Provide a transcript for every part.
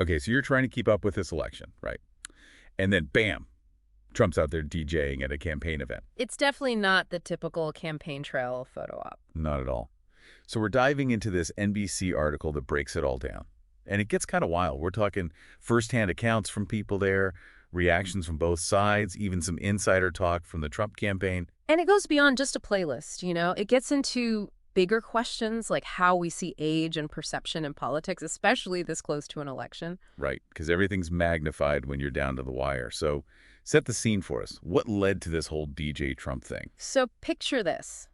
Okay, so you're trying to keep up with this election, right? And then, bam, Trump's out there DJing at a campaign event. It's definitely not the typical campaign trail photo op. Not at all. So we're diving into this NBC article that breaks it all down. And it gets kind of wild. We're talking firsthand accounts from people there, reactions from both sides, even some insider talk from the Trump campaign. And it goes beyond just a playlist, It gets into bigger questions like how we see age and perception in politics, especially this close to an election. Right, because everything's magnified when you're down to the wire. So set the scene for us. What led to this whole DJ Trump thing? So picture this.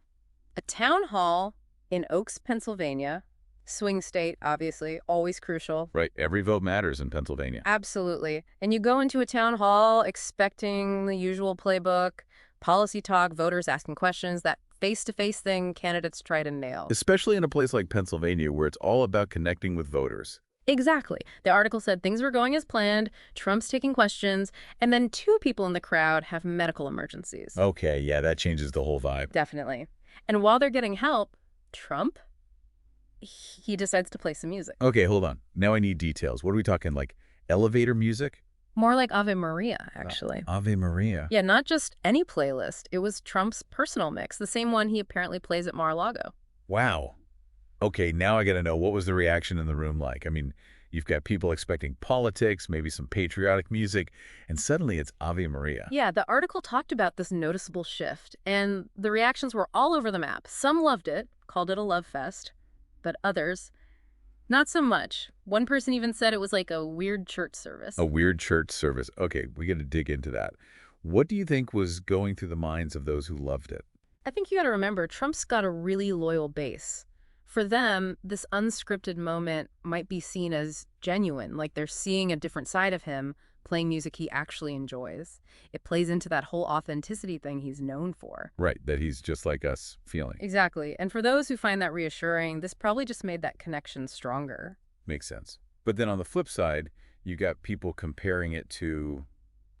A town hall in Oaks, Pennsylvania. Swing state, obviously, always crucial. Right, every vote matters in Pennsylvania. Absolutely. And you go into a town hall expecting the usual playbook, policy talk, voters asking questions, that face-to-face thing candidates try to nail. Especially in a place like Pennsylvania where it's all about connecting with voters. Exactly. The article said things were going as planned, Trump's taking questions, and then two people in the crowd have medical emergencies. Okay, yeah, that changes the whole vibe. Definitely. And while they're getting help, Trump, he decides to play some music. Okay, hold on. Now I need details. What are we talking, like elevator music? More like Ave Maria, actually. Ave Maria. Yeah, not just any playlist. It was Trump's personal mix, the same one he apparently plays at Mar-a-Lago. Wow. Okay, now I got to know, what was the reaction in the room like? I mean, you've got people expecting politics, maybe some patriotic music, and suddenly it's Ave Maria. Yeah, the article talked about this noticeable shift, and the reactions were all over the map. Some loved it, called it a love fest, but others, not so much. One person even said it was like a weird church service. A weird church service. Okay, we got to dig into that. What do you think was going through the minds of those who loved it? I think you got to remember, Trump's got a really loyal base. For them, this unscripted moment might be seen as genuine, like they're seeing a different side of him, playing music he actually enjoys. It plays into that whole authenticity thing he's known for. Right, that he's just like us feeling. Exactly. And for those who find that reassuring, this probably just made that connection stronger. Makes sense. But then on the flip side, you got people comparing it to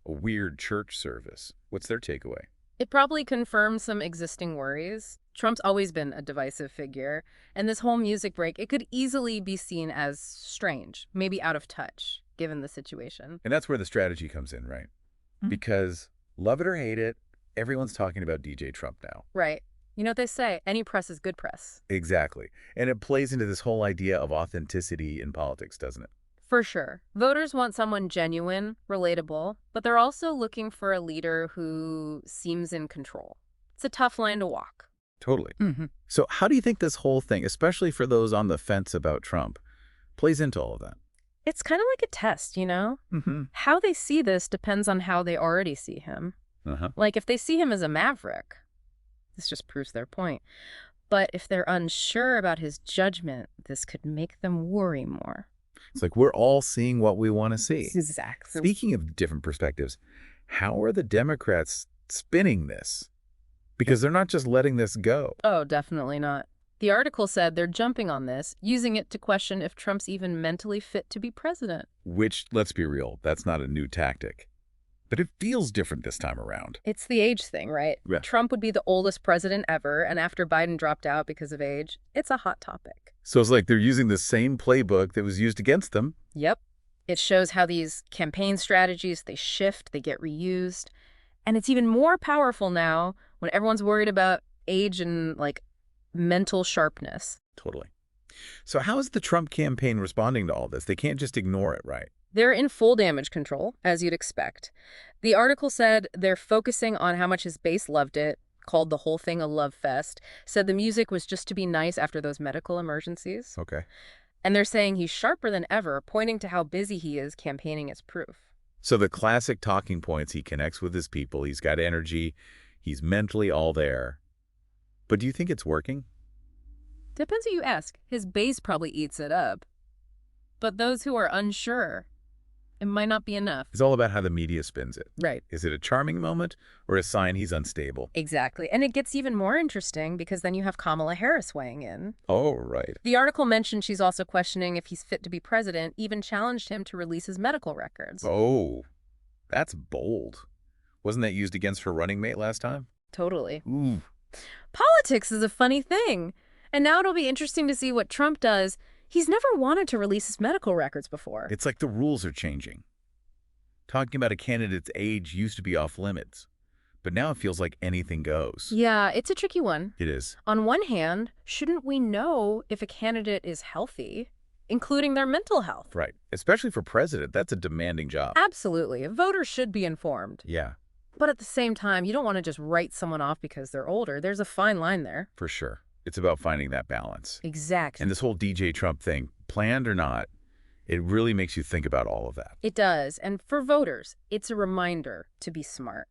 a weird church service. What's their takeaway? It probably confirms some existing worries. Trump's always been a divisive figure, and this whole music break, it could easily be seen as strange, maybe out of touch, given the situation. And that's where the strategy comes in, right? Because love it or hate it, everyone's talking about DJ Trump now. Right. You know what they say, any press is good press. Exactly. And it plays into this whole idea of authenticity in politics, doesn't it? For sure. Voters want someone genuine, relatable, but they're also looking for a leader who seems in control. It's a tough line to walk. Totally. So how do you think this whole thing, especially for those on the fence about Trump, plays into all of that? It's kind of like a test, How they see this depends on how they already see him. Like, if they see him as a maverick, this just proves their point. But if they're unsure about his judgment, this could make them worry more. It's like we're all seeing what we want to see. Exactly. Speaking of different perspectives, how are the Democrats spinning this? Because they're not just letting this go. Oh, definitely not. The article said they're jumping on this, using it to question if Trump's even mentally fit to be president. Which, let's be real, that's not a new tactic. But it feels different this time around. It's the age thing, right? Yeah. Trump would be the oldest president ever, and after Biden dropped out because of age, it's a hot topic. So it's like they're using the same playbook that was used against them. Yep. It shows how these campaign strategies, they shift, they get reused. And it's even more powerful now when everyone's worried about age and, mental sharpness. Totally. So how is the Trump campaign responding to all this? They can't just ignore it, right? They're in full damage control, as you'd expect. The article said they're focusing on how much his base loved it, called the whole thing a love fest, said the music was just to be nice after those medical emergencies. Okay. And they're saying he's sharper than ever, pointing to how busy he is campaigning as proof. So the classic talking points, he connects with his people, he's got energy, he's mentally all there. But do you think it's working? Depends who you ask. His base probably eats it up. But those who are unsure, it might not be enough. It's all about how the media spins it. Right. Is it a charming moment or a sign he's unstable? Exactly. And it gets even more interesting because then you have Kamala Harris weighing in. Oh, right. The article mentioned she's also questioning if he's fit to be president, even challenged him to release his medical records. Oh, that's bold. Wasn't that used against her running mate last time? Totally. Ooh. Politics is a funny thing. And now it'll be interesting to see what Trump does. He's never wanted to release his medical records before. It's like the rules are changing. Talking about a candidate's age used to be off limits, but now it feels like anything goes. Yeah, it's a tricky one. It is. On one hand, shouldn't we know if a candidate is healthy, including their mental health? Right. Especially for president, that's a demanding job. Absolutely. Voters should be informed. Yeah, But at the same time, you don't want to just write someone off because they're older. There's a fine line there. for sure. It's about finding that balance. Exactly. And this whole DJ Trump thing, planned or not, it really makes you think about all of that. It does. And for voters, it's a reminder to be smart.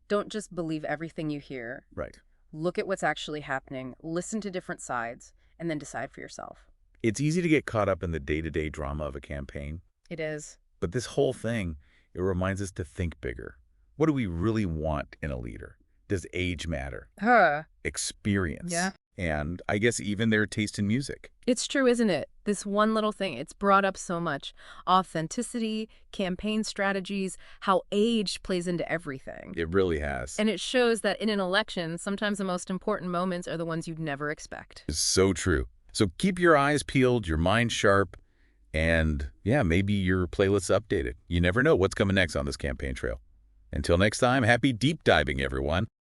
Don't just believe everything you hear. Right. Look at what's actually happening, listen to different sides, and then decide for yourself. It's easy to get caught up in the day-to-day drama of a campaign, It is. but this whole thing, it reminds us to think bigger. What do we really want in a leader? Does age matter? Experience? Yeah. And I guess even their taste in music. It's true, isn't it? This one little thing, it's brought up so much. Authenticity, campaign strategies, how age plays into everything. It really has. And it shows that in an election, sometimes the most important moments are the ones you'd never expect. It's so true. So keep your eyes peeled, your mind sharp, and yeah, maybe your playlists updated. You never know what's coming next on this campaign trail. Until next time, happy deep diving, everyone.